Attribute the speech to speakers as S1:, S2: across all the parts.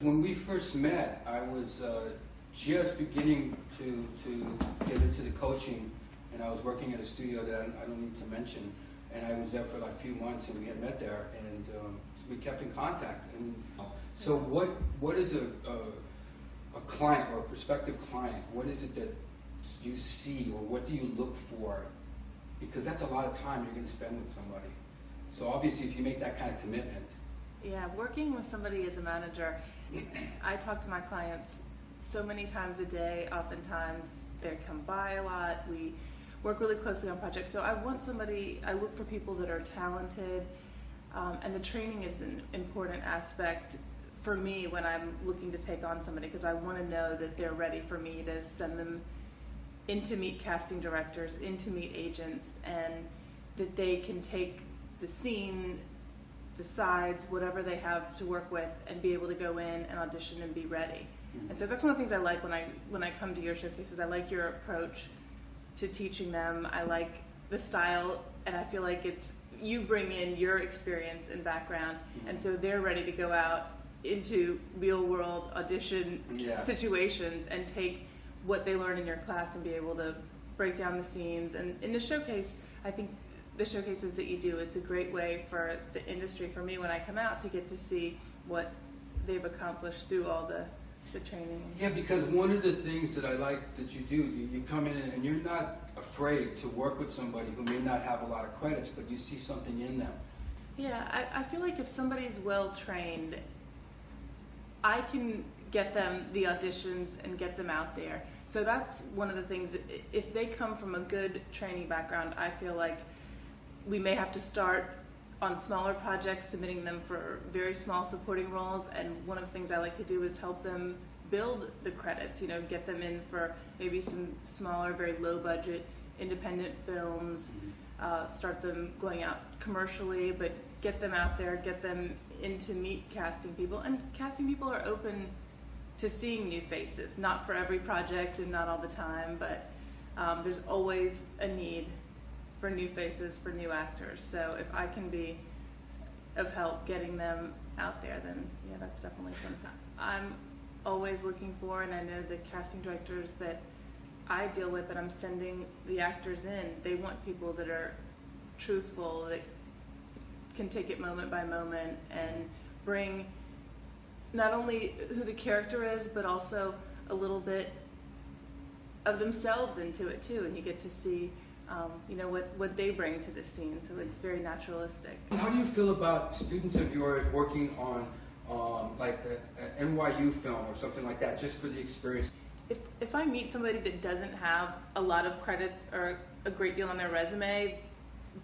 S1: When we first met, I was just beginning to get into the coaching, and I was working at a studio that I don't need to mention, and I was there for like a few months, and we had met there, and we kept in contact. And so what is a client or a prospective client, what is it that you see, or what do you look for? Because that's a lot of time you're going to spend with somebody. So obviously if you make that kind of commitment.
S2: Yeah, working with somebody as a manager, I talk to my clients so many times a day. Oftentimes they come by a lot. We work really closely on projects. So I want somebody, I look for people that are talented, and the training is an important aspect for me when I'm looking to take on somebody, because I want to know that they're ready for me to send them in to meet casting directors, in to meet agents, and that they can take the scene, the sides, whatever they have to work with, and be able to go in and audition and be ready. Mm-hmm. And so that's one of the things I like when I come to your showcases. I like your approach to teaching them. I like the style, and I feel like you bring in your experience and background, mm-hmm. and so they're ready to go out into real world audition situations and take what they learn in your class and be able to break down the scenes. And in the showcase, I think the showcases that you do, it's a great way for the industry, for me when I come out, to get to see what they've accomplished through all the training.
S1: Yeah, because one of the things that I like that you do, you come in and you're not afraid to work with somebody who may not have a lot of credits, but you see something in them.
S2: Yeah, I feel like if somebody's well trained, I can get them the auditions and get them out there. So that's one of the things, that if they come from a good training background, I feel like we may have to start on smaller projects, submitting them for very small supporting roles, and one of the things I like to do is help them build the credits, get them in for maybe some smaller, very low budget independent films, start them going out commercially, but get them out there, get them in to meet casting people. And casting people are open to seeing new faces, not for every project and not all the time, but there's always a need for new faces, for new actors. So if I can be of help getting them out there, then yeah, that's definitely something I'm always looking for. And I know the casting directors that I deal with, that I'm sending the actors in, they want people that are truthful, that can take it moment by moment and bring not only who the character is, but also a little bit of themselves into it too, and you get to see what they bring to the scene, so it's very naturalistic.
S1: How do you feel about students of yours working on like an NYU film or something like that, just for the experience?
S2: If I meet somebody that doesn't have a lot of credits or a great deal on their resume,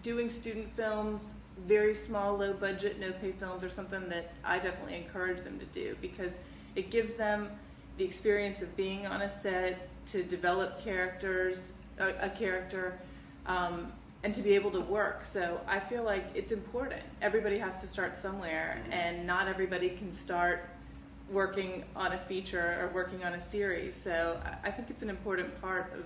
S2: doing student films, very small, low budget, no pay films are something that I definitely encourage them to do, because it gives them the experience of being on a set, to develop a character, and to be able to work. So I feel like it's important. Everybody has to start somewhere, and not everybody can start working on a feature or working on a series. So I think it's an important part of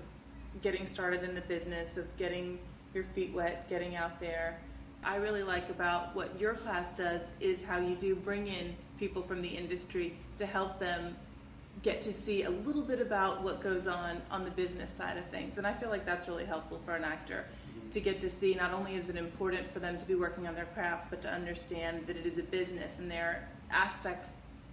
S2: getting started in the business, of getting your feet wet, getting out there. I really like about what your class does is how you do bring in people from the industry to help them get to see a little bit about what goes on the business side of things. And I feel like that's really helpful for an actor, to get to see not only is it important for them to be working on their craft, but to understand that it is a business, and there are aspects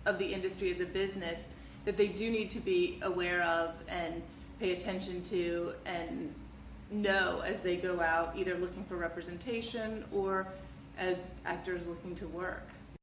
S2: of the industry as a business that they do need to be aware of and pay attention to and know as they go out, either looking for representation or as actors looking to work.